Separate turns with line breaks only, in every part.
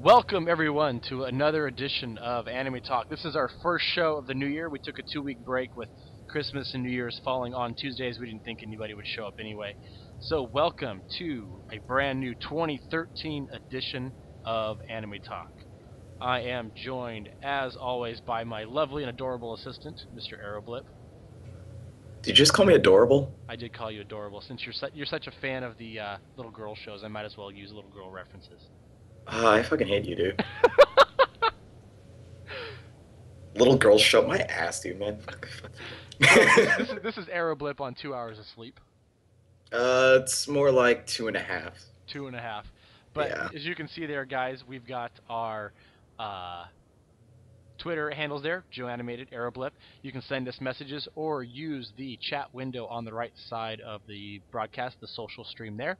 Welcome everyone to another edition of Anime Talk. This is our first show of the new year. We took a 2-week break with Christmas and New Year's falling on Tuesdays. We didn't think anybody would show up anyway. So welcome to a brand new 2013 edition of Anime Talk. I am joined, as always, by my lovely and adorable assistant, Mr. Aeroblip.
Did you just call me adorable?
I did call you adorable. Since you're such a fan of the little girl shows, I might as well use little girl references.
I fucking hate you, dude. Little girls show my ass, dude, man.
This is Aeroblip on 2 hours of sleep.
It's more like 2.5.
2.5. But
Yeah.
as you can see there, guys, we've got our Twitter handles there, Joe Animated, Aeroblip. You can send us messages or use the chat window on the right side of the broadcast, the social stream there.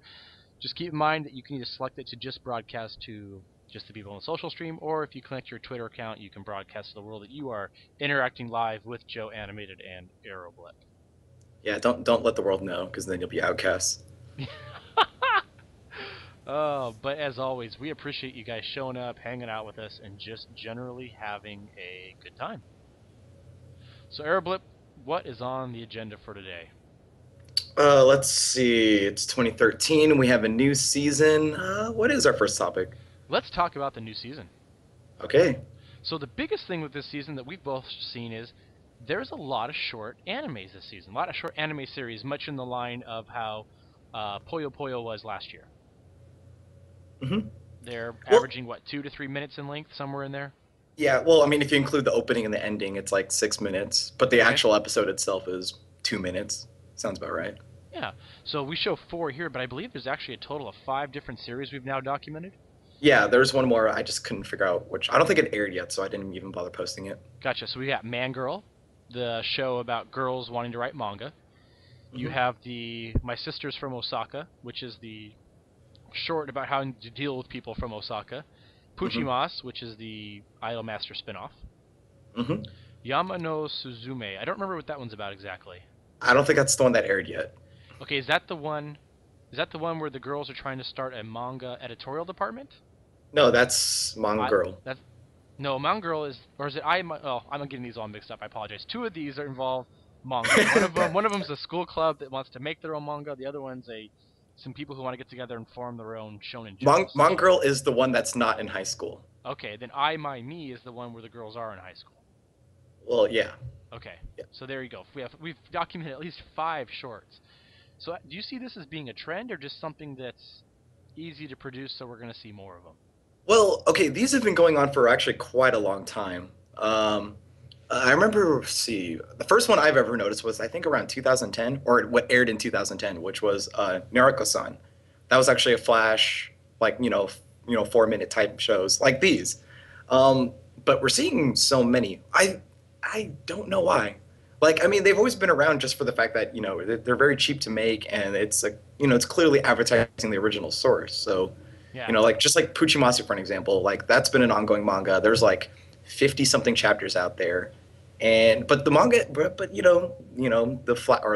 Just keep in mind that you can either select it to just broadcast to just the people on the social stream, or if you connect your Twitter account, you can broadcast to the world that you are interacting live with Joe Animated and Aeroblip.
Yeah, don't let the world know, because then you'll be outcast.
Oh, but as always, we appreciate you guys showing up, hanging out with us, and just generally having a good time. So, Aeroblip, what is on the agenda for today?
Let's see. It's 2013. We have a new season. What is our first topic?
Let's talk about the new season.
Okay.
So the biggest thing with this season that we've both seen is there's a lot of short animes this season. A lot of short anime series, much in the line of how Puyo Puyo was last year.
Mm-hmm.
They're averaging, what, 2 to 3 minutes in length, somewhere in there?
Yeah, well, I mean, if you include the opening and the ending, it's like 6 minutes. But the actual episode itself is 2 minutes. Sounds about right.
Yeah. So we show 4 here, but I believe there's actually a total of 5 different series we've now documented.
Yeah, there's one more. I just couldn't figure out which. I don't think it aired yet, so I didn't even bother posting it.
Gotcha. So we got Man Girl, the show about girls wanting to write manga. You have the My Sisters from Osaka, which is the short about how to deal with people from Osaka. Puchimas, which is the Idol Master spinoff. Yama no Suzume. I don't remember what that one's about exactly.
I don't think that's the one that aired yet.
Okay, is that the one? Is that the one where the girls are trying to start a manga editorial department?
No, that's Manga Girl.
No, Manga Girl is, or is it I'm getting these all mixed up. I apologize. 2 of these are involve manga. One of them's a school club that wants to make their own manga. The other one's some people who want to get together and form their own shonen jump.
Manga Girl is the one that's not in high school.
Okay, then I My Me is the one where the girls are in high school.
Well, yeah.
Okay,
yeah.
So there you go. We've documented at least 5 shorts. So do you see this as being a trend or just something that's easy to produce, so we're going to see more of them?
Well, okay, these have been going on for actually quite a long time. I remember, the first one I've ever noticed was, I think, around 2010, or what aired in 2010, which was Naruto-san. That was actually a flash, like, 4-minute type shows like these. But we're seeing so many. I don't know why. Like, I mean, they've always been around just for the fact that, they're very cheap to make, and it's like, it's clearly advertising the original source. So,
yeah.
Like, just like Puchimasu, for an example, like, that's been an ongoing manga. There's like 50-something chapters out there. But the manga, but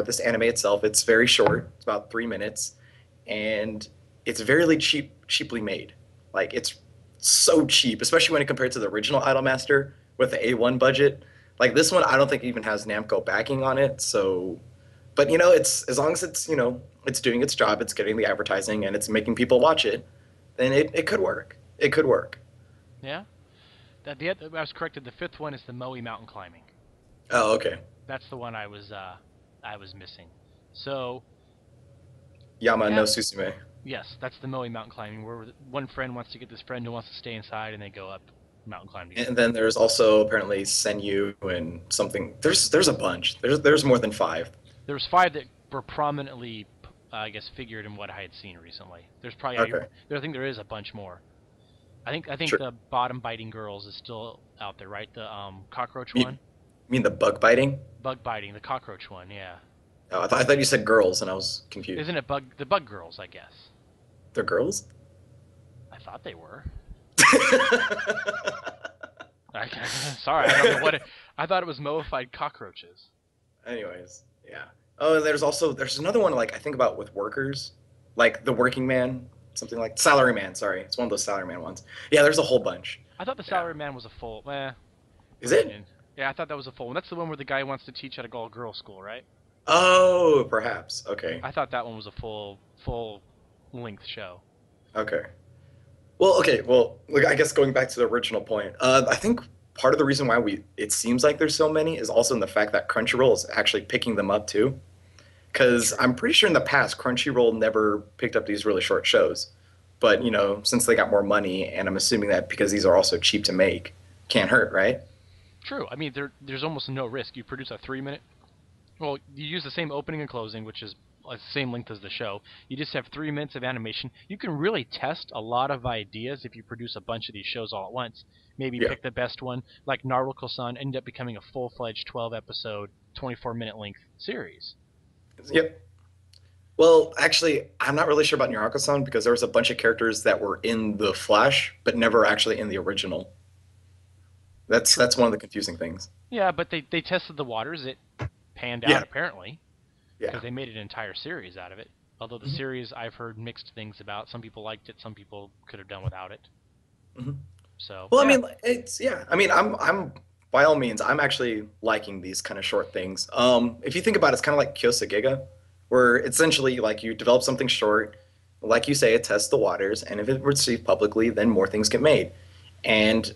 this anime itself, it's very short. It's about 3 minutes, and it's very cheaply made. Like, it's so cheap, especially when it compared to the original Idolmaster with the A1 budget. Like, this one, I don't think even has Namco backing on it. So, but it's, as long as it's it's doing its job, it's getting the advertising, and it's making people watch it, then it could work. It could work.
Yeah. I was corrected. The 5th one is the Moe Mountain Climbing.
Oh, okay.
That's the one I was missing. So.
Yama no Susume.
Yes, that's the Moe Mountain Climbing, where one friend wants to get this friend who wants to stay inside, and they go up mountain climbing.
And then there's also apparently Senyu and something. There's a bunch. There's more than 5.
There was 5 that were prominently, I guess, figured in what I had seen recently. There's probably I think there is a bunch more. I think sure. The Bottom Biting Girls is still out there, right? The cockroach one.
You mean the bug biting?
Bug biting, the cockroach one, yeah.
Oh, I thought you said girls, and I was confused.
Isn't it the bug girls? I guess.
They're girls?
I thought they were. Sorry, I don't know what I thought it was moified cockroaches.
Anyways, yeah. Oh, and there's another one, like, I think about with workers, like the working man something like Salaryman. Sorry, it's one of those Salaryman ones. Yeah, there's a whole bunch.
I thought the
Yeah,
Salary Man was a full.
is it?
Opinion. Yeah, I thought that was a full one. That's the one where the guy wants to teach at a all-girl school, right?
Oh, perhaps. Okay,
I thought that one was a full length show.
okay. Well, okay. Well, look, I guess going back to the original point, I think part of the reason why we it seems like there's so many is also in the fact that Crunchyroll is actually picking them up too. Because
True.
I'm pretty sure in the past Crunchyroll never picked up these really short shows, but since they got more money, and I'm assuming that because these are also cheap to make, can't hurt, right?
True. I mean, there's almost no risk. You produce a 3 minute. Well, you use the same opening and closing, which is the same length as the show. You just have 3 minutes of animation. You can really test a lot of ideas if you produce a bunch of these shows all at once. Maybe
Yeah.
pick the best one, like Naruto-san ended up becoming a full-fledged 12 episode, 24-minute length series.
Yep. Well, actually, I'm not really sure about Nyaruko-san because there was a bunch of characters that were in the Flash, but never actually in the original.
True.
That's one of the confusing things.
Yeah, but they tested the waters. It panned out
Yeah.
apparently
Yeah.
because they made an entire series out of it. Although the
Hmm.
series I've heard mixed things about. Some people liked it, some people could have done without it.
Hmm.
So
Well, I
yeah,
mean, it's yeah. I mean, I'm by all means, I'm actually liking these kind of short things. If you think about it, it's kind of like Kyosugiga, where essentially like you develop something short, like you say, it tests the waters, and if it received publicly, then more things get made. And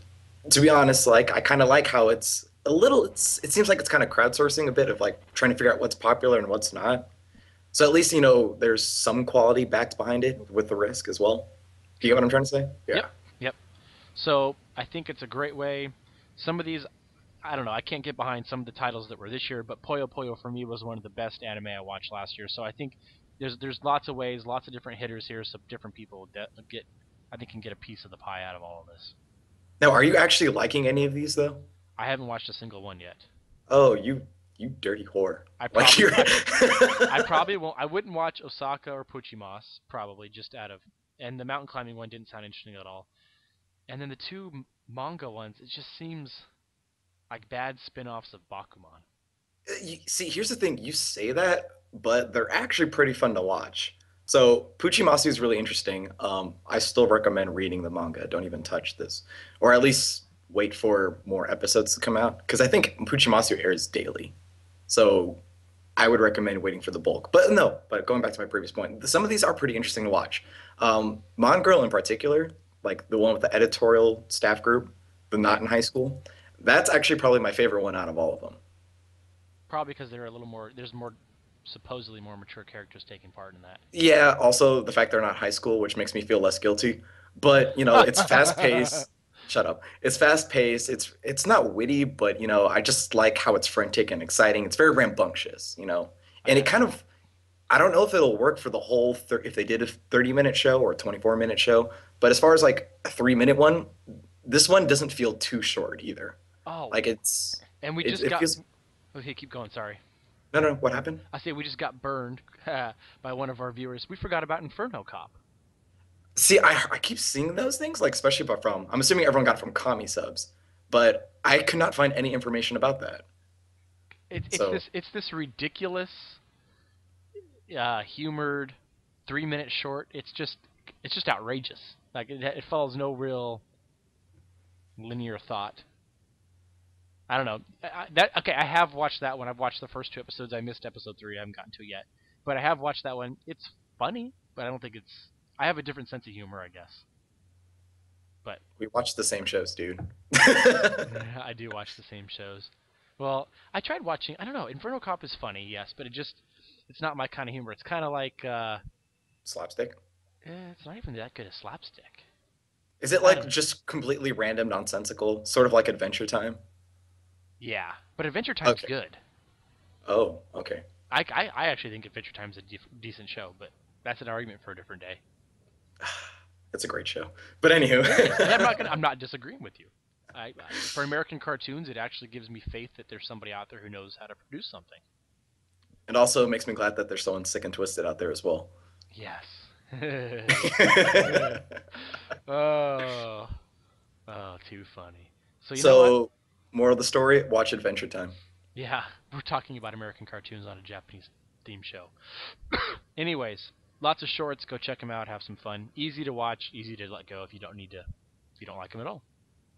to be honest, like I kind of like how it's a little. It seems like it's kind of crowdsourcing a bit of like trying to figure out what's popular and what's not. So at least there's some quality backed behind it with the risk as well. Do you get what
true.
I'm trying to say?
Yep,
Yeah.
yep. So I think it's a great way. Some of these, I don't know. I can't get behind some of the titles that were this year, but Puyo Puyo for me was one of the best anime I watched last year. So I think there's lots of ways, lots of different hitters here, so different people get, I think, can get a piece of the pie out of all of this.
Now, are you actually liking any of these though?
I haven't watched a single one yet.
Oh, you dirty whore.
I
Like
probably
you're
I probably won't. I wouldn't watch Osaka or Puchimas probably just out of, and the mountain climbing one didn't sound interesting at all. And then the two manga ones, it just seems like bad spin-offs of Bakuman.
See, here's the thing. You say that, but they're actually pretty fun to watch. So Puchimasu is really interesting. I still recommend reading the manga. Don't even touch this, or at least wait for more episodes to come out because I think Puchimasu airs daily. So I would recommend waiting for the bulk. But no, but going back to my previous point, some of these are pretty interesting to watch. Mon Girl in particular, like the one with the editorial staff group, the
Yeah,
Not in High School, that's actually probably my favorite one out of all of them.
probably because they're a little more. There's more supposedly more mature characters taking part in
Yeah, also the fact they're not high school, which makes me feel less guilty. But, it's fast
that.
paced. Shut up. It's fast paced. It's not witty, but I just like how it's frantic and exciting. It's very rambunctious.
I
And it
got
kind
you.
of I don't know if it'll work for the whole if they did a 30-minute show or a 24-minute show, but as far as like a 3-minute one, this one doesn't feel too short either.
Oh,
Like it's
and we
it,
just
it
got.
feels
Okay, keep going. Sorry.
no, no, what happened?
I say we just got burned by one of our viewers. We forgot about Inferno Cop.
See, I keep seeing those things, like especially but from I'm assuming everyone got it from Kami subs, but I could not find any information about that. So
It's this ridiculous, humored, 3 minute short. It's just outrageous. Like it follows no real linear thought. I don't know. That okay? I have watched that one. I've watched the first two episodes. I missed episode three. I haven't gotten to it yet, but I have watched that one. It's funny, but I don't think it's. I have a different sense of humor, I guess. But
we watched the same shows, dude.
I do watch the same shows. Well, I tried watching. I don't know. Inferno Cop is funny, yes, but it's not my kind of humor. It's kind of like
Slapstick.
it's not even that good as slapstick.
Is it
I
like
don't know.
just completely random, nonsensical, sort of like Adventure Time?
Yeah, but Adventure Time's
Okay.
good.
Oh, okay.
I actually think Adventure Time's a decent show, but that's an argument for a different day.
It's a great show. But anywho,
It is, and I'm not disagreeing with you. For American cartoons, it actually gives me faith that there's somebody out there who knows how to produce something.
it also makes me glad that there's someone sick and twisted out there as well.
Yes. oh, too funny. So you know what?
So, moral of the story: watch Adventure Time.
Yeah, we're talking about American cartoons on a Japanese theme show. Anyways, lots of shorts. Go check them out. Have some fun. Easy to watch. Easy to let go if you don't need to. If you don't like them at all.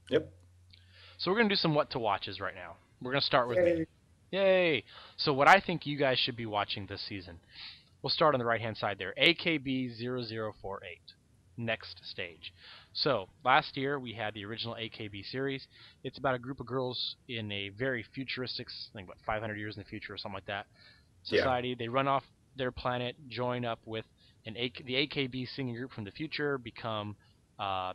Yep.
So we're gonna do some what to watches right now. We're gonna start with me.
Yay.
Yay! So what I think you guys should be watching this season. We'll start on the right hand side there. AKB0048. Next stage. So last year we had the original AKB series. It's about a group of girls in a very futuristic, I think, 500 years in the future or something like that.
Yeah.
Society. They run off their planet, join up with the AKB singing group from the future, become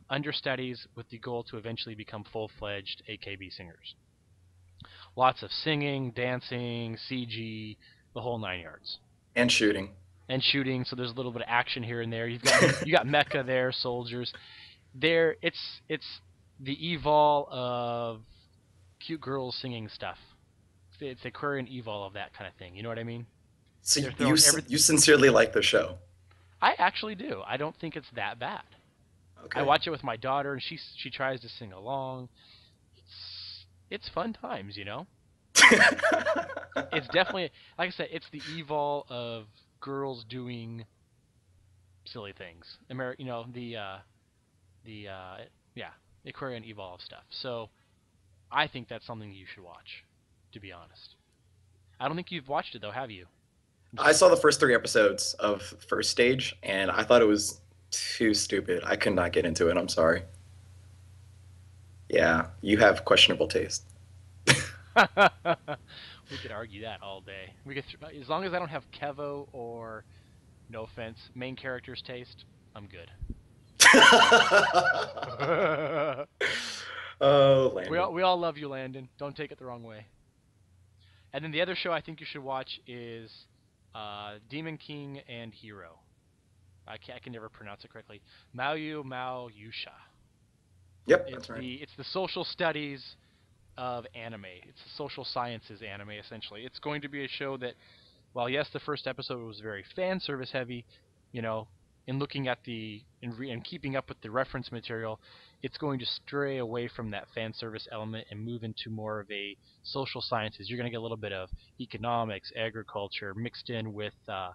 understudies with the goal to eventually become full-fledged AKB singers. Lots of singing, dancing, CG, the whole 9 yards.
And shooting.
And shooting, so there's a little bit of action here and there. You got mecha there, soldiers. There, it's the evol of cute girls singing stuff. It's the Aquarian evol of that kind of thing. You know what I mean?
So
They're
you
throwing everything.
you sincerely like the show?
I actually do. I don't think it's that bad.
Okay.
I watch it with my daughter, and she tries to sing along. It's fun times, you know. It's definitely, like I said, it's the evol of girls doing silly things. The yeah, Aquarian evolve stuff. So I think that's something you should watch, to be honest. I don't think you've watched it though, have you?
I saw the first 3 episodes of First Stage, and I thought it was too stupid. I could not get into it. I'm sorry. Yeah, you have questionable taste.
We could argue that all day. We could, as long as I don't have Kevo or, no offense, main character's taste, I'm good.
Oh, Landon.
We all love you, Landon. Don't take it the wrong way. And then the other show I think you should watch is Demon King and Hero. I can never pronounce it correctly. Maoyu Mao Yusha.
Yep, that's right.
It's the social studies of anime. It's the social sciences anime, essentially. It's going to be a show that, while yes, the first episode was very fan service heavy, you know, in looking at and keeping up with the reference material, it's going to stray away from that fan service element and move into more of a social sciences. You're going to get a little bit of economics, agriculture, mixed in with a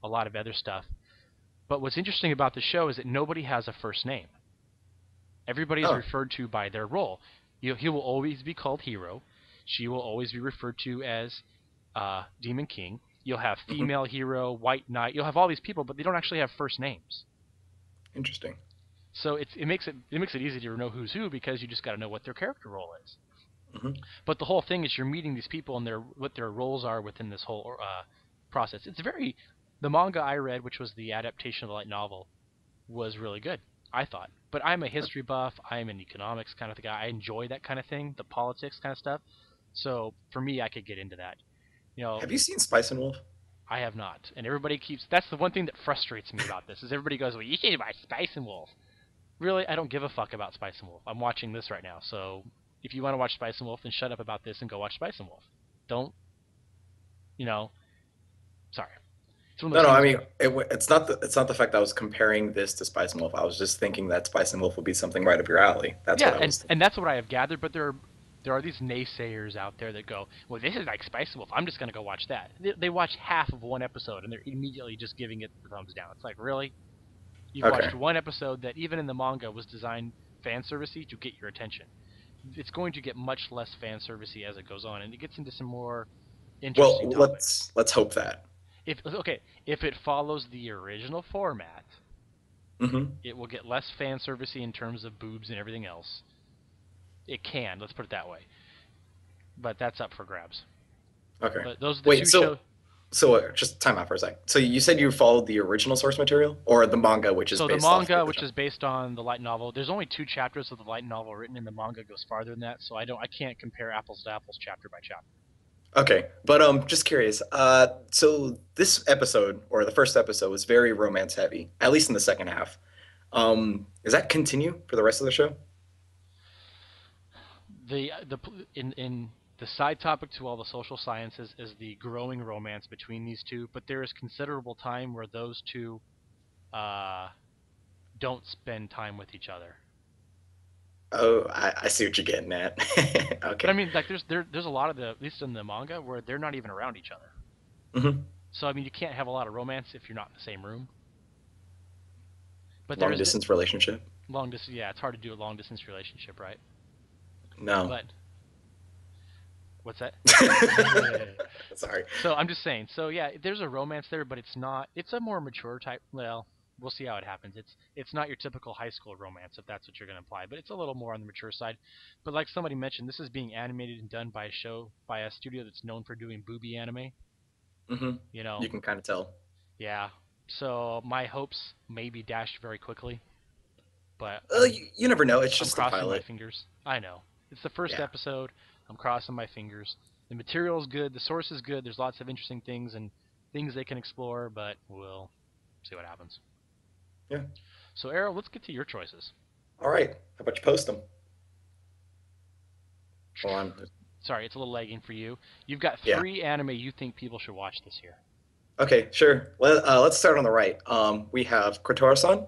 lot of other stuff. But what's interesting about the show is that nobody has a first name. Everybody is referred to by their role. He will always be called Hero. She will always be referred to as Demon King. You'll have female hero, white knight. You'll have all these people, but they don't actually have first names.
Interesting.
So it makes it easy to know who's who because you just got to know what their character role is.
Mm-hmm.
But the whole thing is you're meeting these people and what their roles are within this whole process. The manga I read, which was the adaptation of the light novel, was really good, I thought. But I'm a history buff. I'm an economics kind of the guy. I enjoy that kind of thing, the politics kind of stuff. So for me, I could get into that. You know,
Have you seen Spice and Wolf?
I have not, and everybody keeps. That's the one thing that frustrates me about this is everybody goes, "Well, you should watch Spice and Wolf." Really, I don't give a fuck about Spice and Wolf. I'm watching this right now, so if you want to watch Spice and Wolf, then shut up about this and go watch Spice and Wolf. Don't, you know. Sorry.
No, I mean it's not the fact that I was comparing this to Spice and Wolf. I was just thinking that Spice and Wolf would be something right up your alley. That's what I was thinking.
And that's what I have gathered. But there are these naysayers out there that go, well, this is like Spice and Wolf. I'm just gonna go watch that. They watch half of one episode and they're immediately just giving it the thumbs down. It's like, really? You've watched one episode that even in the manga was designed fan servicey to get your attention. It's going to get much less fan servicey as it goes on, and it gets into some more interesting topics.
Let's hope that.
If it follows the original format, it will get less fan servicey in terms of boobs and everything else. It can, let's put it that way. But that's up for grabs.
Okay.
But those are the two shows.
So just time out for a sec. So you said you followed the original source material or the manga, which is based off the
manga, which is based on the light novel. There's only 2 chapters of the light novel written, and the manga goes farther than that. So I can't compare apples to apples, chapter by chapter.
Okay, but just curious. So this episode or the first episode was very romance heavy, at least in the second half. Does that continue for the rest of the show?
In the side topic to all the social sciences is the growing romance between these two, but there is considerable time where those two don't spend time with each other.
Oh, I see what you're getting at. Okay.
But I mean, like, there's a lot of at least in the manga, where they're not even around each other.
Mm-hmm.
So I mean, you can't have a lot of romance if you're not in the same room. But
Long distance relationship?
long distance. Yeah, it's hard to do a long distance relationship, right?
No.
But what's that?
Sorry.
So I'm just saying. So yeah, there's a romance there, but it's not. It's a more mature type. Well, we'll see how it happens. It's not your typical high school romance if that's what you're going to imply, but it's a little more on the mature side. But like somebody mentioned, this is being animated and done by a studio that's known for doing booby anime.
Hmm.
You know,
You can kind of tell.
yeah. So my hopes may be dashed very quickly, but
You never know. It's
I'm
just the
crossing my
pilot.
fingers. I know. It's the first
Yeah.
episode. I'm crossing my fingers. The material is good. The source is good. There's lots of interesting things and things they can explore, but we'll see what happens.
Yeah.
So, Arrow, let's get to your choices.
All right. How about you post them? Hold on.
Sorry, it's a little lagging for you. You've got
Yeah.
3 anime you think people should watch this year.
Okay, sure. Let's start on the right. We have Kotoura-San.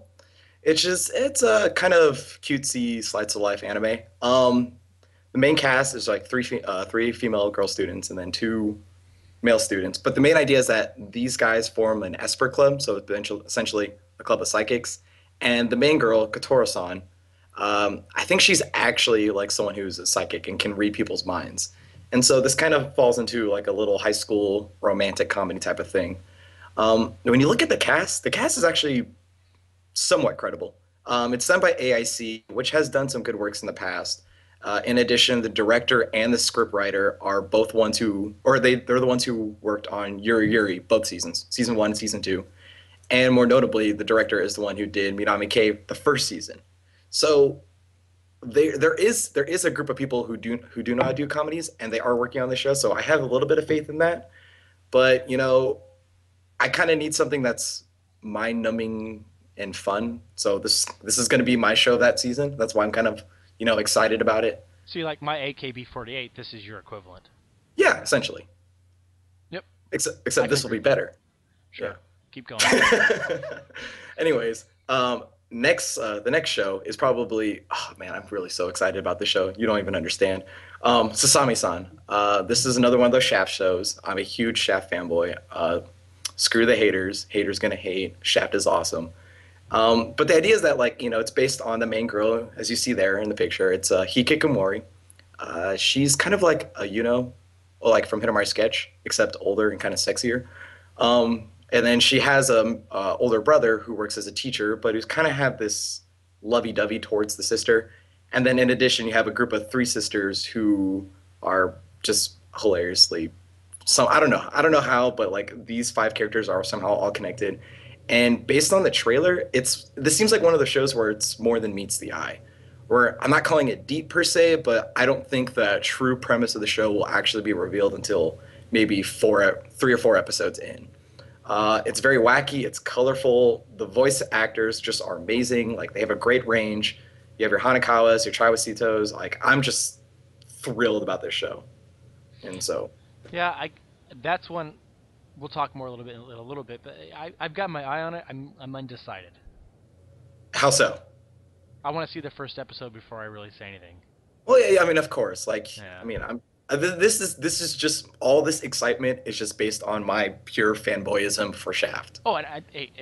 It's a kind of cutesy slice of life anime. The main cast is like three female girl students and then two male students. But the main idea is that these guys form an Esper club, so essentially a club of psychics. And the main girl, Kotoura-san, I think she's actually like someone who's a psychic and can read people's minds. And so this kind of falls into like a little high school romantic comedy type of thing. When you look at the cast is actually somewhat credible. It's done by AIC, which has done some good works in the past. In addition, the director and the scriptwriter are both ones who, or they're the ones who worked on Yuri Yuri both seasons, season 1 and season 2. And more notably, the director is the one who did Minami Cave the first season. So there is a group of people who do know how to do comedies, and they are working on the show. So I have a little bit of faith in that. But I kind of need something that's mind-numbing and fun. So this is going to be my show that season. That's why I'm kind of excited about it.
So, you like my AKB48, this is your equivalent.
Yeah, essentially.
Yep,
Except
I can
this will
agree
be
with that.
better.
Sure.
Yeah.
Keep going.
Anyways, the next show is probably, oh man, I'm really so excited about this show. You don't even understand. Sasami-san. This is another one of those Shaft shows. I'm a huge Shaft fanboy. Screw the haters. Haters gonna hate. Shaft is awesome. But the idea is that it's based on the main girl, as you see there in the picture. It's Hikikomori. She's kind of like a like from Hitomaru Sketch, except older and kind of sexier. And then she has a older brother who works as a teacher, but who's kind of have this lovey-dovey towards the sister. And then in addition, you have a group of 3 sisters who are just hilariously. So I don't know how, but like these 5 characters are somehow all connected. And based on the trailer, this seems like one of the shows where it's more than meets the eye. Where I'm not calling it deep per se, but I don't think the true premise of the show will actually be revealed until maybe 3 or 4 episodes in. It's very wacky. It's colorful. The voice actors just are amazing. Like they have a great range. You have your Hanakawas, your Chiwasitos. Like I'm just thrilled about this show. And so,
Yeah, that's one we'll talk more a little bit, but I've got my eye on it. I'm undecided.
how so?
I want to see the first episode before I really say anything.
Well, yeah, I mean, of course. Like,
Yeah.
I mean, this is just all this excitement is just based on my pure fanboyism for Shaft.
Oh, and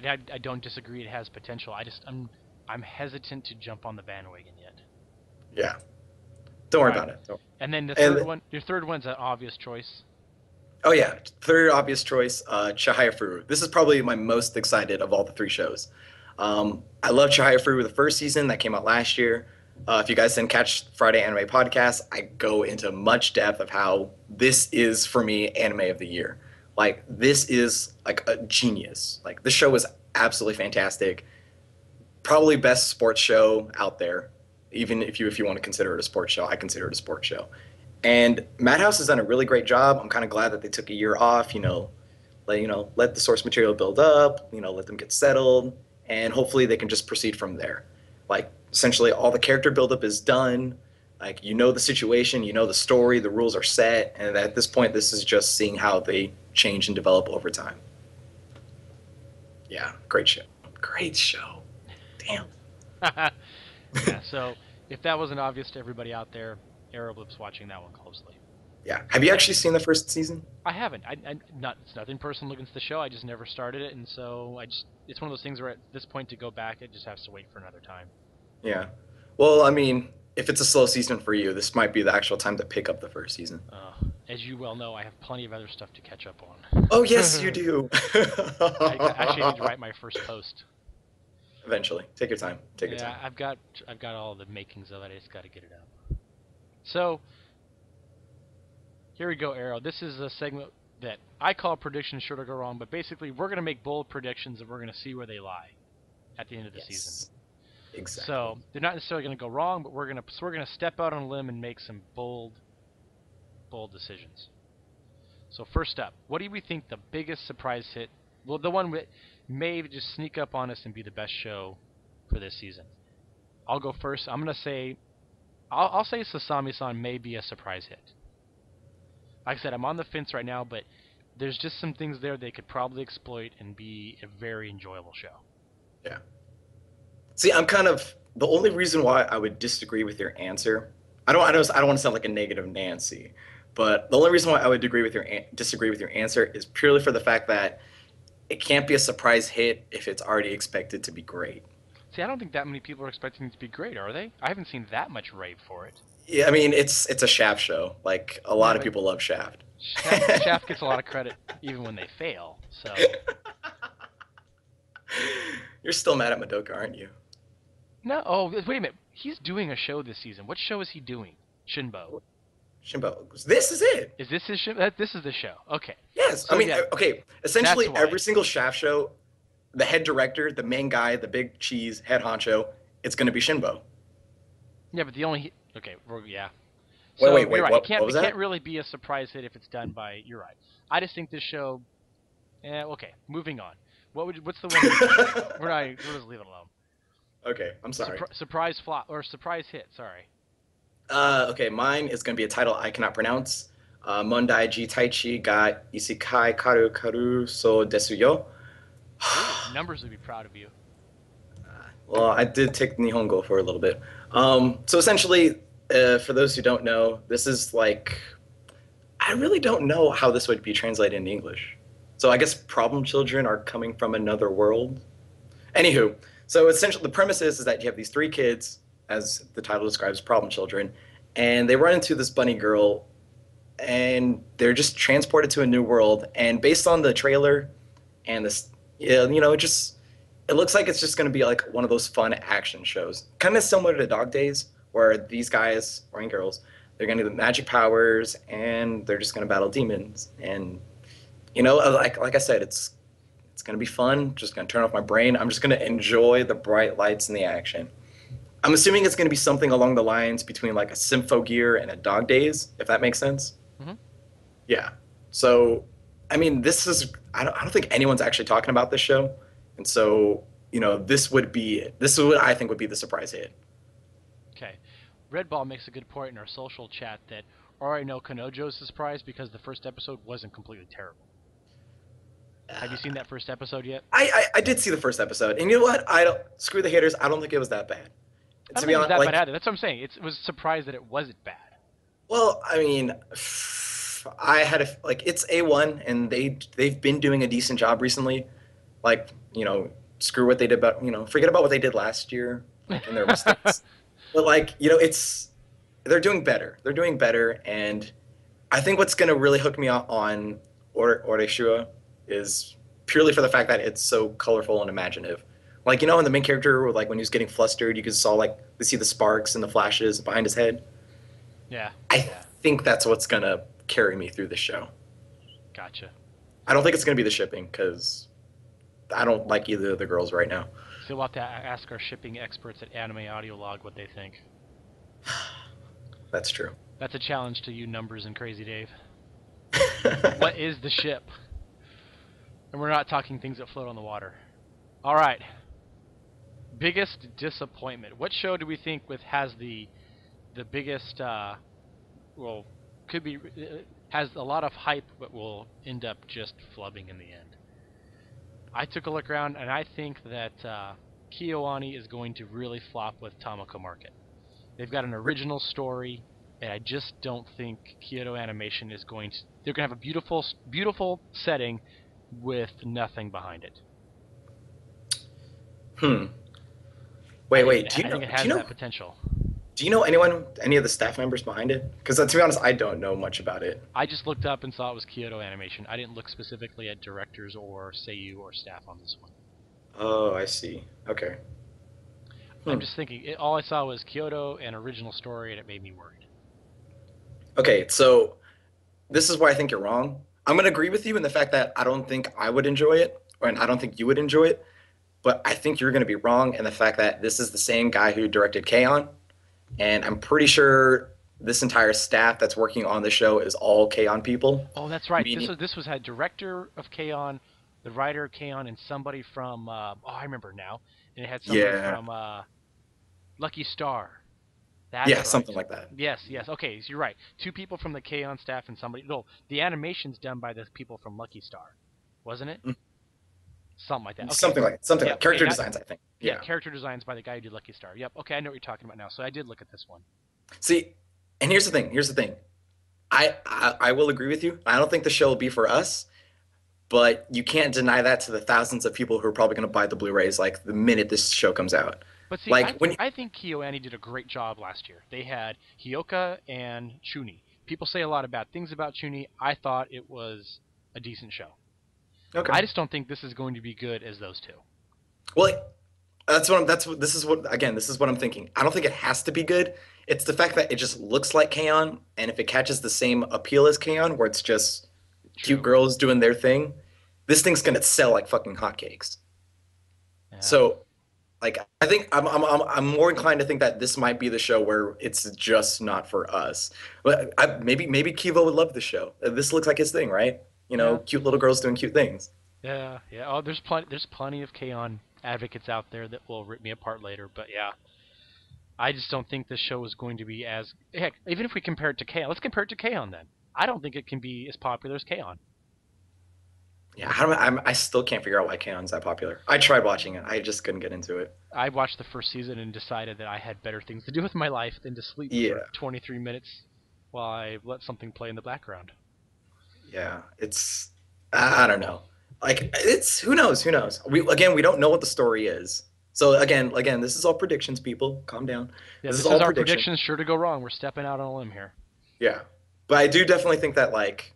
I don't disagree. It has potential. I'm hesitant to jump on the bandwagon yet.
Yeah, don't
All
worry
right.
about it.
And then
And
your third one's an obvious choice.
oh yeah, third obvious choice, Chihaya Furu. This is probably my most excited of all the 3 shows. I love Chihaya Furu the first season that came out last year. If you guys didn't catch Friday Anime Podcast, I go into much depth of how this is for me anime of the year. Like this is like a genius. Like this show is absolutely fantastic. Probably best sports show out there. Even if you want to consider it a sports show, I consider it a sports show. And Madhouse has done a really great job. I'm kind of glad that they took a year off. Let the source material build up. Let them get settled, and hopefully they can just proceed from there. Like essentially, all the character buildup is done. Like the situation, the story, the rules are set, and at this point, this is just seeing how they change and develop over time. Yeah, great show. Great show. Damn.
Yeah. So if that wasn't obvious to everybody out there, Aeroblip's watching that one closely.
Yeah. Have you actually seen the first season?
I haven't. Not. It's nothing personal against the show. I just never started it, and so it's one of those things where at this point to go back, it just has to wait for another time.
Yeah. Well, I mean, if it's a slow season for you, this might be the actual time to pick up the first season.
Uh, as you well know, I have plenty of other stuff to catch up on.
Oh, yes, you do.
Actually need to write my first post.
Eventually. Take your time. Take your
Yeah,
time.
I've got all the makings of it. I just got to get it out. So here we go, Arrow. This is a segment that I call predictions sure to go wrong, but basically we're gonna make bold predictions and we're gonna see where they lie at the end of the season.
Yes. Exactly.
So they're not necessarily gonna go wrong, but we're gonna step out on a limb and make some bold decisions. So first up, what do we think the biggest surprise hit? Well, the one that may just sneak up on us and be the best show for this season. I'll go first. I'm gonna say, I'll say Sasami-san may be a surprise hit. Like I said, I'm on the fence right now, but there's just some things there they could probably exploit and be a very enjoyable show.
Yeah. See, I'm kind of the only reason why I would disagree with your answer. I don't want to sound like a negative Nancy, but the only reason why I would disagree with your answer is purely for the fact that it can't be a surprise hit if it's already expected to be great.
See, I don't think that many people are expecting it to be great, are they? I haven't seen that much rave for it.
Yeah, I mean it's a Shaft show. Like a
Yeah,
lot of
but
people love Shaft.
Shaft gets a lot of credit even when they fail. So
You're still mad at Madoka, aren't you?
no. Oh, wait a minute. He's doing a show this season. What show is he doing? Shinbo.
Shimbo, this is it.
Is this his show? This is the show. Okay.
Yes, I
So
mean,
yeah,
okay. Essentially,
that's why.
every single Shaft show, the head director, the main guy, the big cheese, head honcho, it's going to be Shinbo.
Yeah, but the only okay, yeah.
Wait,
So
wait,
you're
wait.
right. It
What?
can't
What was
it can't
that?
really be a surprise hit if it's done by. You're right. I just think this show. Okay, moving on. What's the one? We'll just leave it alone.
Okay, I'm sorry.
Surprise flop or surprise hit. Sorry.
Okay, mine is going to be a title I cannot pronounce. Mondai Ji Taichi ga Isekai Karu Karu So Desu Yo.
Ooh, numbers would be proud of you.
Well, I did take Nihongo for a little bit. So essentially, for those who don't know, this is like I really don't know how this would be translated into English. So I guess problem children are coming from another world. Anywho, so essentially the premise is that you have these three kids, as the title describes, problem children, and they run into this bunny girl, and they're just transported to a new world. And based on the trailer and this, yeah, it looks like it's just going to be like one of those fun action shows, kind of similar to Dog Days, where these guys or girls, they're going to get magic powers and they're just going to battle demons. And like I said, it's going to be fun. Just going to turn off my brain. I'm just going to enjoy the bright lights and the action. I'm assuming it's going to be something along the lines between like a Symphogear and a Dog Days, if that makes sense.
Hmm.
Yeah. So, I mean, this is I don't think anyone's actually talking about this show, and so this is what I think would be the surprise hit.
Okay. Red Ball makes a good point in our social chat that Ori no Kanojo is surprised because the first episode wasn't completely terrible. Have you seen that first episode yet?
I did see the first episode, and you know what? I don't screw the haters. I don't think it was that bad.
I
To
don't
be
think it was
honest,
that
like,
bad either. That's what I'm saying. It was surprised that it wasn't bad.
well, I mean, I had like it's A1, and they've been doing a decent job recently. Like, screw what they did, but forget about what they did last year, like in their mistakes. But like, they're doing better. They're doing better, and I think what's gonna really hook me up on Oreshua is purely for the fact that it's so colorful and imaginative. Like in the main character, like when he was getting flustered, you could saw like see the sparks and the flashes behind his head.
Yeah.
I
Yeah.
think that's what's gonna carry me through the show.
Gotcha.
I don't think it's gonna be the shipping because I don't like either of the girls right now.
So we'll have to ask our shipping experts at Anime Audiolog what they think.
That's true.
That's a challenge to you, Numbers and Crazy Dave. What is the ship? And we're not talking things that float on the water. All right. Biggest disappointment. What show do we think has the biggest? Well, could be has a lot of hype, but will end up just flubbing in the end. I took a look around, and I think that KyoAni is going to really flop with Tamako Market. They've got an original story. and I just don't think Kyoto Animation is going to. They're going to have a beautiful setting with nothing behind it.
Hmm. Wait, wait.
I think it has that potential.
Do you know anyone, any of the staff members behind it? Because to be honest, I don't know much about it.
I just looked up and saw it was Kyoto Animation. I didn't look specifically at directors or seiyuu or staff on this one.
Oh, I see. Okay.
I'm
Hmm.
just thinking. All I saw was Kyoto and original story, and it made me worried.
Okay, so this is why I think you're wrong. I'm gonna agree with you in the fact that I don't think I would enjoy it, and I don't think you would enjoy it. But I think you're gonna be wrong in the fact that this is the same guy who directed K-On! And I'm pretty sure this entire staff that's working on the show is all K-On! People.
Oh, that's right.
Meaning,
This was had director of K-On!, the writer of K-On!, and somebody from. I remember now. And it had somebody
yeah,
from Lucky Star. That's
yeah,
right.
something like that.
Yes, yes. Okay, so you're right. Two people from the K-On! Staff and somebody. No, the animation's done by the people from Lucky Star, wasn't it?
Mm,
Something like that. Okay.
something like
Yep. Okay.
character designs, I think.
Yeah,
Yeah.
character designs by the guy who did Lucky Star. Yep. Okay, I know what you're talking about now. So I did look at this one.
See, and here's the thing. Here's the thing. I will agree with you. I don't think the show will be for us, but you can't deny that to the thousands of people who are probably going to buy the Blu-rays like the minute this show comes out.
But see,
Like when
I think KyoAni did a great job last year. They had Hyoka and Chuni. People say a lot of bad things about Chuni. I thought it was a decent show.
okay.
I just don't think this is going to be good as those two.
Well, this is what again, this is what I'm thinking. I don't think it has to be good. It's the fact that it just looks like K-On! And if it catches the same appeal as K-On!, where it's just cute
True.
girls doing their thing, this thing's gonna sell like fucking hotcakes.
Yeah.
So like I think I'm more inclined to think that this might be the show where it's just not for us. But maybe Kivo would love the show. This looks like his thing, right? You know,
Yeah.
cute little girls doing cute things.
Yeah. Yeah. Oh, there's plenty of K-On! Advocates out there that will rip me apart later. But yeah, I just don't think this show is going to be as heck. Even if we compare it to K-On!, let's compare it to K-On! Then. I don't think it can be as popular as K-On!
Yeah, I still can't figure out why K-On's that popular. I tried watching it. I just couldn't get into it.
I watched the first season and decided that I had better things to do with my life than to sleep for
Yeah,
23 minutes while I let something play in the background.
yeah. It's I don't know. Like it's who knows. We don't know what the story is. So again, this is all predictions, people. Calm down.
Yeah,
This is
this is
all
our
prediction.
predictions sure to go wrong. We're stepping out on a limb here.
Yeah. But I do definitely think that like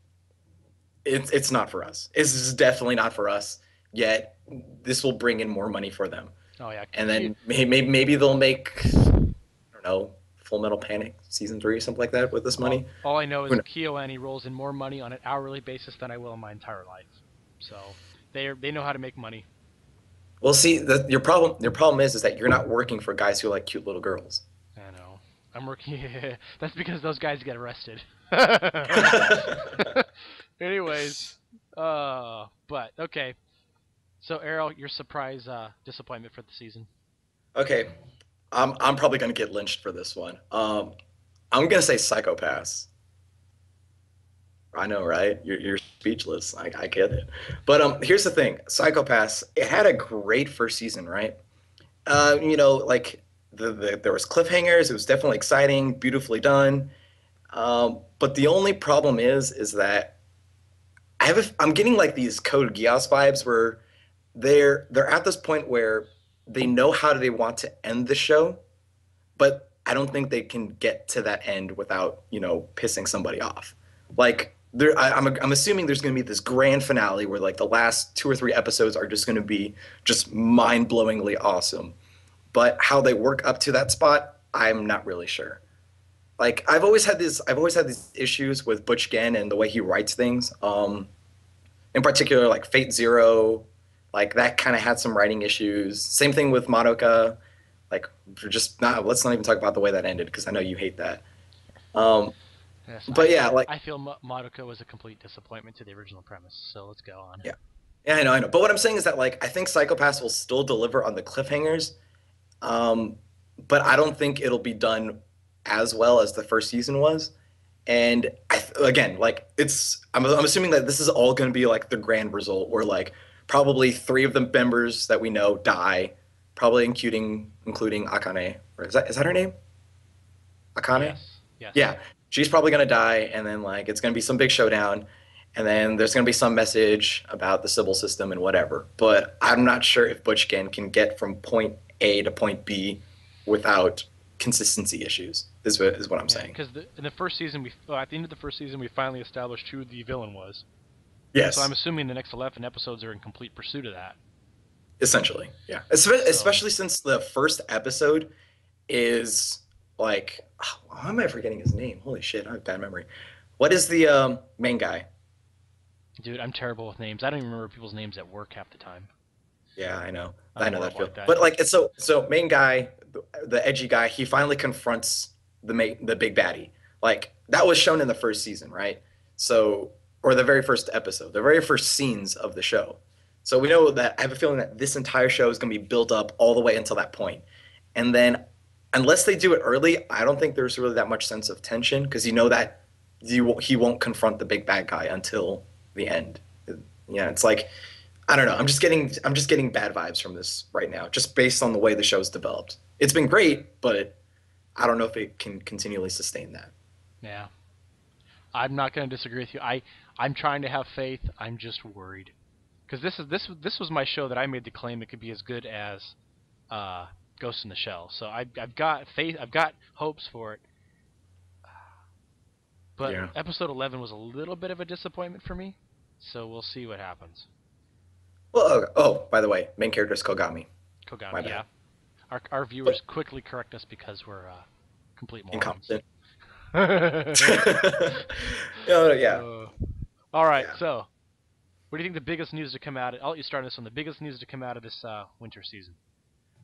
it's not for us. It's definitely not for us. Yet this will bring in more money for them,
Oh yeah,
and then maybe they'll make I don't know Full Metal Panic season 3 or something like that with this money.
all I know is
Who knows?
KyoAni rolls in more money on an hourly basis than I will in my entire life. So they know how to make money.
Well, see, your problem is that you're not working for guys who like cute little girls.
I know. I'm working. That's because those guys get arrested. Anyways, but okay. So Errol, your surprise disappointment for the season.
Okay, I'm probably gonna get lynched for this one. I'm gonna say Psychopaths. I know, right? You're speechless. I get it. But here's the thing: Psychopaths. It had a great first season, right? Like there was cliffhangers. It was definitely exciting, beautifully done. But the only problem is that I'm getting like these Code Geass vibes where they're at this point where they know how they want to end the show, but I don't think they can get to that end without pissing somebody off. Like I'm assuming there's going to be this grand finale where like the last 2 or 3 episodes are just going to be just mind-blowingly awesome. But how they work up to that spot, I'm not really sure. Like I've always had these issues with Butch Gen and the way he writes things. In particular, like Fate Zero, like that kind of had some writing issues. Same thing with Madoka. Like, just not. Let's not even talk about the way that ended because I know you hate that. Um,
Yes,
but yeah, like
I feel Madoka was a complete disappointment to the original premise. So let's go on.
yeah, yeah, I know. But what I'm saying is that like I think Psychopaths will still deliver on the cliffhangers, um, but I don't think it'll be done as well as the first season was. And again, like I'm assuming that this is all going to be like the grand result, where like probably 3 of the members that we know die, probably including Akane. Or is that her name? Akane?
Yes. Yes.
Yeah, she's probably gonna die, and then like it's gonna be some big showdown, and then there's gonna be some message about the Sybil system and whatever. But I'm not sure if Butch can get from point A to point B without consistency issues. Is what I'm
Yeah,
saying.
because in the first season, at the end of the first season, we finally established who the villain was. So I'm
Yes,
assuming the next 11 episodes are in complete pursuit of that.
essentially, yeah.
So
Especially since the first episode is like, how am I forgetting his name? Holy shit, I have bad memory. What is the main guy?
dude, I'm terrible with names. I don't even remember people's names at work half the time.
Yeah, I know.
I'm
I know that
horrible
feel.
like that.
But like it's so main guy, the edgy guy, he finally confronts the big baddie. Like that was shown in the first season, right? So or the very first episode, the very first scenes of the show. So we know that I have a feeling that this entire show is going to be built up all the way until that point. And then unless they do it early, I don't think there's really that much sense of tension because you know that he won't confront the big bad guy until the end. Yeah, it's like I don't know. I'm just getting bad vibes from this right now, just based on the way the show's developed. It's been great, but I don't know if it can continually sustain that.
Yeah, I'm not going to disagree with you. I'm trying to have faith. I'm just worried because this was my show that I made the claim it could be as good as uh, Ghost in the Shell. So I've got faith. I've got hopes for it. But
Yeah.
episode 11 was a little bit of a disappointment for me. So we'll see what happens.
Well, oh, by the way, main character is Kogami. My
Kogami,
bad.
yeah. Our viewers
But
quickly correct us because we're complete morons.
incompetent. No, yeah,
uh, all right,
yeah.
so what do you think the biggest news to come out? I'll let you start this one. The biggest news to come out of this winter season.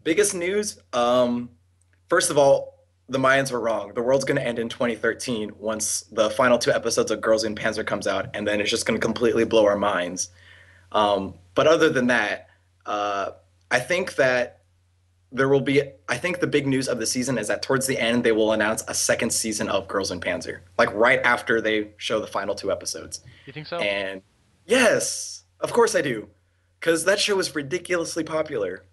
Biggest news. First of all, the Mayans were wrong. The world's gonna end in 2013 once the final two episodes of Girls in Panzer comes out, and then it's just gonna completely blow our minds. But other than that, uh, I think that there will be. I think the big news of the season is that towards the end they will announce a second season of Girls in Panzer, like right after they show the final two episodes.
You think so?
And yes, of course I do, because that show is ridiculously popular,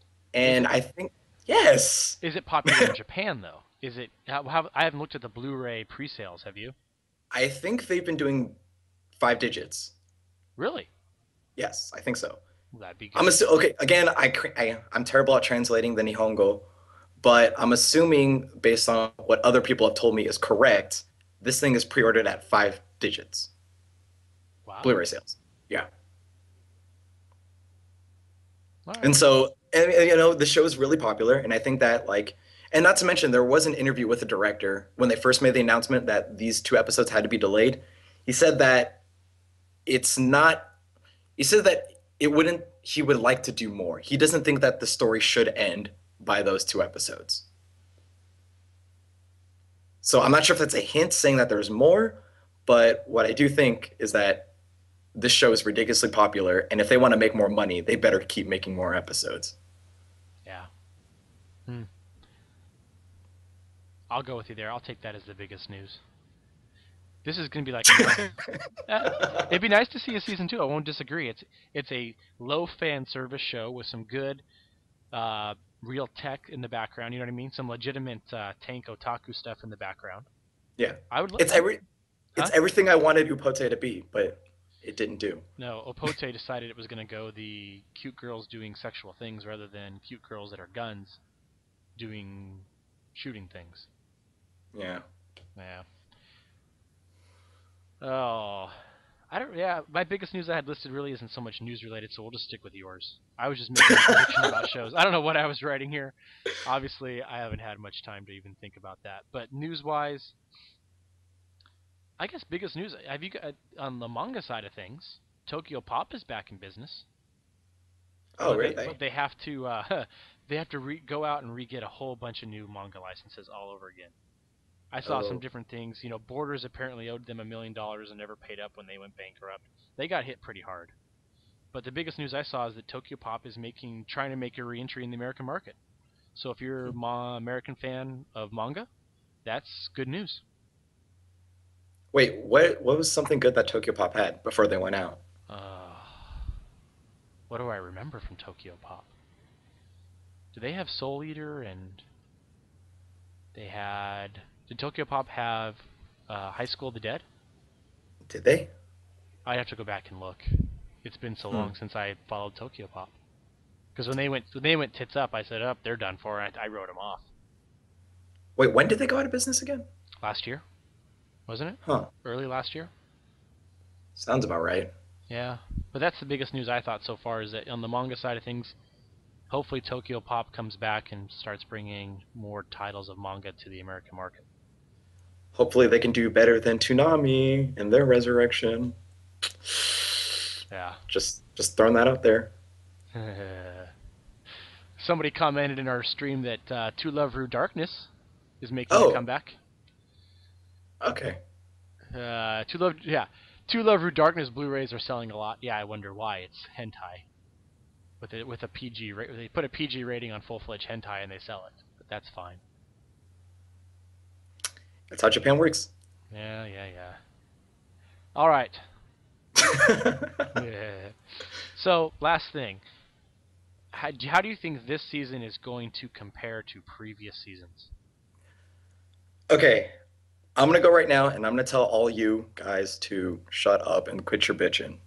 Is
and
it?
I think yes,
Is it popular in Japan though? Is it? I haven't looked at the Blu-ray pre-sales. Have you?
I think they've been doing five digits.
Really?
Yes, I think so.
Well, that'd be
I'm
good.
assuming. Okay, again, I'm terrible at translating the Nihongo, but I'm assuming based on what other people have told me is correct, this thing is pre-ordered at five digits.
Wow.
Blu-ray sales. Yeah.
All right.
And so, the show is really popular, and I think that like, and not to mention, there was an interview with the director when they first made the announcement that these two episodes had to be delayed. He said that it's not. He said that it wouldn't. He would like to do more. He doesn't think that the story should end by those two episodes. So I'm not sure if that's a hint saying that there's more, but what I do think is that this show is ridiculously popular, and if they want to make more money, they better keep making more episodes.
Yeah. Hmm. I'll go with you there. I'll take that as the biggest news. This is gonna be like it'd be nice to see a season two. I won't disagree. It's a low fan service show with some good real tech in the background. You know what I mean? Some legitimate tank otaku stuff in the background.
Yeah,
I would.
it's every it's
Huh?
everything I wanted Upote to be, but it didn't do.
No, Opote decided it was gonna go the cute girls doing sexual things rather than cute girls that are guns doing shooting things.
Yeah.
Yeah. Oh, I don't. Yeah, my biggest news I had listed really isn't so much news related, so we'll just stick with yours. I was just making a prediction about shows. I don't know what I was writing here. Obviously, I haven't had much time to even think about that. But news-wise, I guess biggest news. Have you got on the manga side of things? Tokyo Pop is back in business,
Oh, really?
but they have to they have to go out and re-get a whole bunch of new manga licenses all over again. I saw some
Oh,
different things. You know, Borders apparently owed them $1 million and never paid up when they went bankrupt. They got hit pretty hard. But the biggest news I saw is that Tokyo Pop is trying to make a re-entry in the American market. So if you're an American fan of manga, that's good news.
wait. What was something good that Tokyo Pop had before they went out?
Uh, what do I remember from Tokyo Pop? Do they have Soul Eater and they had? Did Tokyo Pop have High School of the Dead.
Did they?
I'd have to go back and look. It's been so
Hmm.
long since I followed Tokyo Pop. Because when they went tits up, I said, "Up, they're done for." And I wrote them off
Wait, when did they go out of business again?
last year, wasn't it?
Huh.
Early last year.
Sounds about right.
Yeah, but that's the biggest news I thought so far is that on the manga side of things, hopefully Tokyo Pop comes back and starts bringing more titles of manga to the American market.
Hopefully they can do better than Toonami in their resurrection.
Yeah.
Just throwing that out there.
Somebody commented in our stream that To Love Ru Darkness is making a
Oh,
comeback.
okay.
To Love Ru Darkness Blu-rays are selling a lot. Yeah, I wonder why. It's hentai with a PG. They put a PG rating on full-fledged hentai and they sell it, but that's fine.
That's how Japan works.
Yeah, yeah, yeah. All right. Yeah. So last thing, how do you think this season is going to compare to previous seasons?
Okay, I'm gonna go right now, and I'm gonna tell all you guys to shut up and quit your bitching.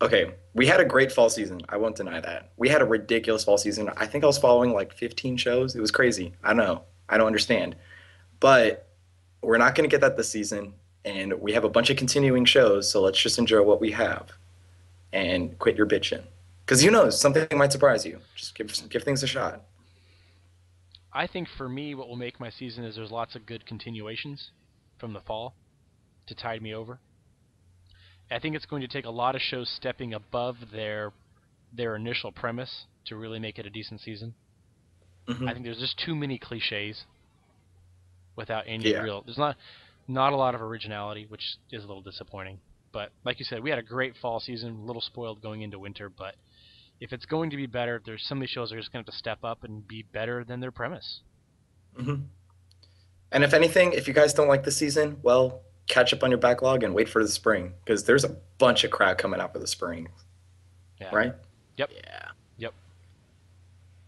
Okay, we had a great fall season. I won't deny that. We had a ridiculous fall season. I think I was following like 15 shows. It was crazy. I know. I don't understand. But we're not going to get that this season. And we have a bunch of continuing shows. So let's just enjoy what we have and quit your bitching. Because you know, something might surprise you. Just give things a shot.
I think for me, what will make my season is there's lots of good continuations from the fall to tide me over. I think it's going to take a lot of shows stepping above their initial premise to really make it a decent season. I
Hmm.
think there's just too many cliches without any
Yeah.
real. There's not a lot of originality, which is a little disappointing. But like you said, we had a great fall season, a little spoiled going into winter. But if it's going to be better, there's some of these shows that are just going to have to step up and be better than their premise.
Hmm. And if anything, if you guys don't like the season, well, catch up on your backlog and wait for the spring. Because there's a bunch of crap coming out for the spring.
Yeah.
Right?
Yep.
Yeah.
Yep.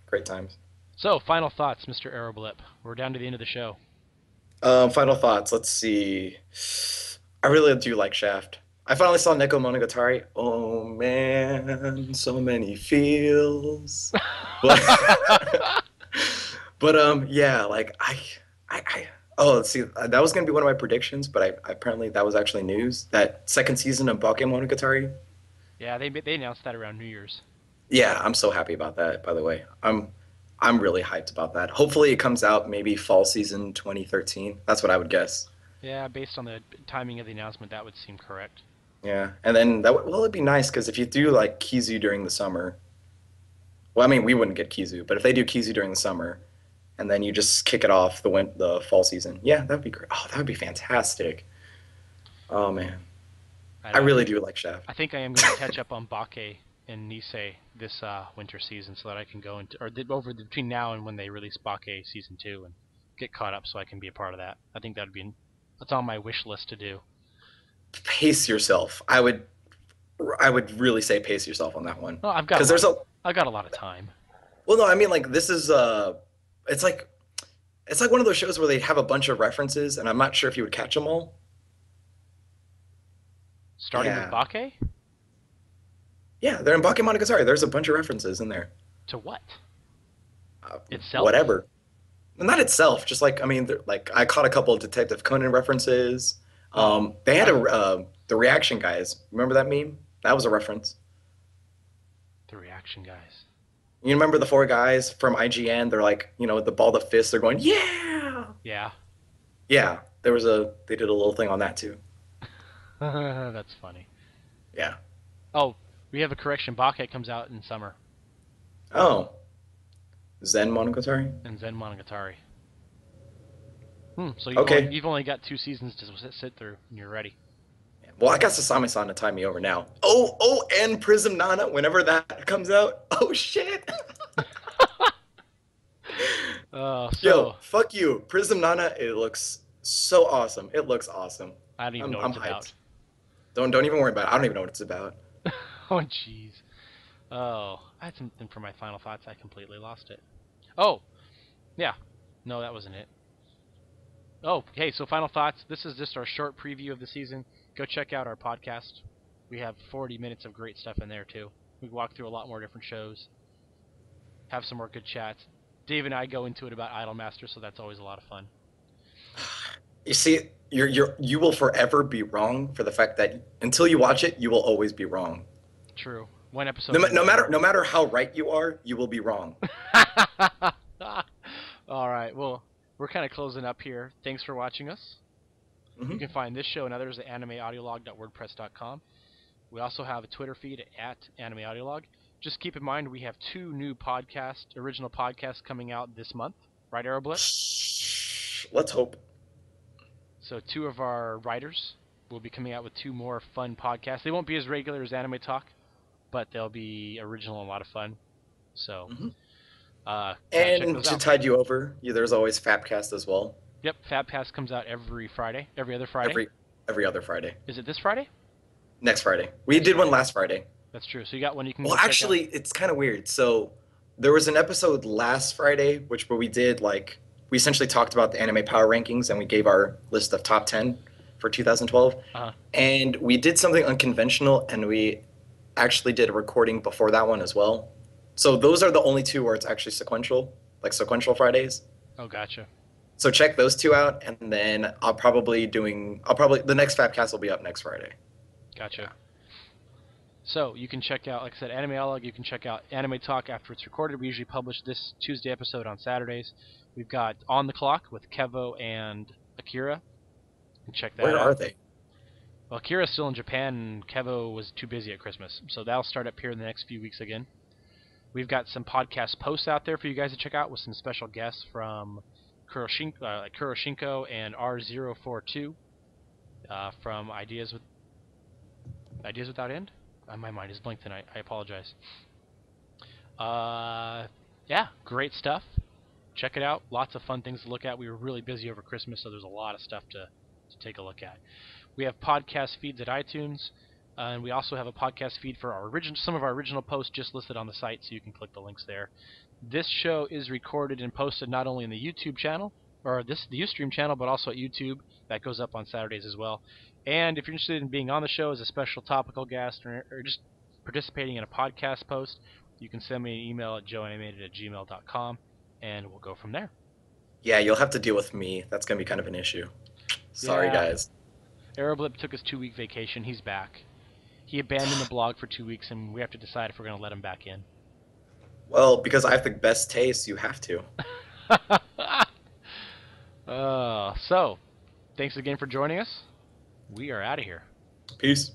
Great times.
So, final thoughts, Mr. Aeroblip. We're down to the end of the show.
Final thoughts. Let's see. I really do like Shaft. I finally saw Neko Monogatari. Oh man, so many feels. But yeah, like I oh, let's see, that was gonna be one of my predictions, but apparently that was actually news. That second season of Monogatari.
Yeah, they announced that around New Year's.
Yeah, I'm so happy about that. By the way, I'm really hyped about that. Hopefully, it comes out maybe fall season 2013. That's what I would guess.
Yeah, based on the timing of the announcement, that would seem correct.
Yeah, and then well, it'd be nice because if you do like Kizu during the summer, well, I mean, we wouldn't get Kizu, but if they do Kizu during the summer, and then you just kick it off the fall season, yeah, that'd be great. Oh, that would be fantastic. Oh man,
And
I really do like Shaft.
I think I am going to catch up on Bake and Nisei this winter season so that I can go into over between now and when they release Bake season 2 and get caught up so I can be a part of that. I think that's on my wish list to do.
Pace yourself. I would really say pace yourself on that one
Well,
because there's a
I've got a lot of time.
well, no, I mean like this is it's like it's like one of those shows where they have a bunch of references, and I'm not sure if you would catch them all.
Starting with
Yeah,
Bake
yeah, they're in Bakemonogatari. There's a bunch of references in there.
to what?
Uh,
Itself?
Whatever. Not itself, just like I mean, like I caught a couple of Detective Conan references.
Oh,
They had
I
the reaction guys. Remember that meme? That was a reference.
the reaction guys.
You remember the four guys from IGN? They're like, with the ball of fists. They're going, yeah,
Yeah.
yeah. They did a little thing on that too.
That's funny.
Yeah.
Oh, we have a correction. Bake comes out in summer
Oh, Zen Monogatari.
in Zen Monogatari. So
Okay.
you've only got 2 seasons to sit through, and you're ready.
Well, I got Sasami-san to tie me over now. Oh, and Prism Nana. Whenever that comes out. Oh shit. Yo,
So
fuck you. Prism Nana, it looks so awesome. It looks awesome.
I don't even know what
I'm
it's about.
hyped. Don't even worry about it. I don't even know what it's about.
Oh, jeez. Oh, I had something for my final thoughts. I completely lost it. Oh, yeah. No, that wasn't it. Oh, hey, so final thoughts. This is just our short preview of the season. Go check out our podcast. We have 40 minutes of great stuff in there, too. We walk through a lot more different shows, have some more good chats. Dave and I go into it about Idolmaster, so that's always a lot of fun.
You see, you will forever be wrong for the fact that until you watch it, you will always be wrong.
True. One episode
No,
in,
no
you
matter
never
no
know.
matter how right you are, you will be wrong.
All right. Well, we're kind of closing up here. Thanks for watching us. You
Hmm.
can find this show and others at animeaudiolog.wordpress.com. We also have a Twitter feed at animeaudiolog. Just keep in mind we have two new original podcasts coming out this month, right, Aeroblip?
Let's hope.
So two of our writers will be coming out with two more fun podcasts. They won't be as regular as Anime Talk, but they'll be original and a lot of fun. So,
Hmm.
gotta check
And
those
to
out.
tide you over, there's always Fapcast as well.
Yep, Fabcast comes out every Friday, every other Friday.
Every other Friday.
Is it this Friday?
Next Friday. We
Next
did one
Friday.
last Friday.
That's true. So you got one you can
Well,
go check out.
actually, it's kind of weird. So there was an episode last Friday, where we did like we essentially talked about the anime power rankings and we gave our list of top 10 for 2012.
Uh-huh.
And we did something unconventional and we actually did a recording before that one as well. So those are the only two where it's actually sequential, like sequential Fridays.
Oh, gotcha.
So check those two out, and then the next Fabcast will be up next Friday.
Gotcha. So you can check out, like I said, Animeolog. You can check out Anime Talk after it's recorded. We usually publish this Tuesday episode on Saturdays. We've got On the Clock with Kevo and Akira. You can check that
Where are
out.
they?
Well, Akira's still in Japan, and Kevo was too busy at Christmas, so that'll start up here in the next few weeks again. We've got some podcast posts out there for you guys to check out with some special guests from Kuroshinko and R042 from Ideas Without End. My mind is blank tonight. I apologize. Yeah, great stuff. Check it out. Lots of fun things to look at. We were really busy over Christmas, so there's a lot of stuff to take a look at. We have podcast feeds at iTunes, and we also have a podcast feed for some of our original posts just listed on the site, so you can click the links there. This show is recorded and posted not only in the YouTube channel, or the Ustream channel, but also at YouTube. That goes up on Saturdays as well. And if you're interested in being on the show as a special topical guest or just participating in a podcast post, you can send me an email at joeanimated@gmail.com, and we'll go from there.
Yeah, you'll have to deal with me. That's gonna be kind of an issue. Sorry,
Yeah,
guys.
Aeroblip took his 2-week vacation. He's back. He abandoned the blog for 2 weeks, and we have to decide if we're going to let him back in.
Well, because I have the best taste, you have to.
So, thanks again for joining us. We are out of here.
Peace.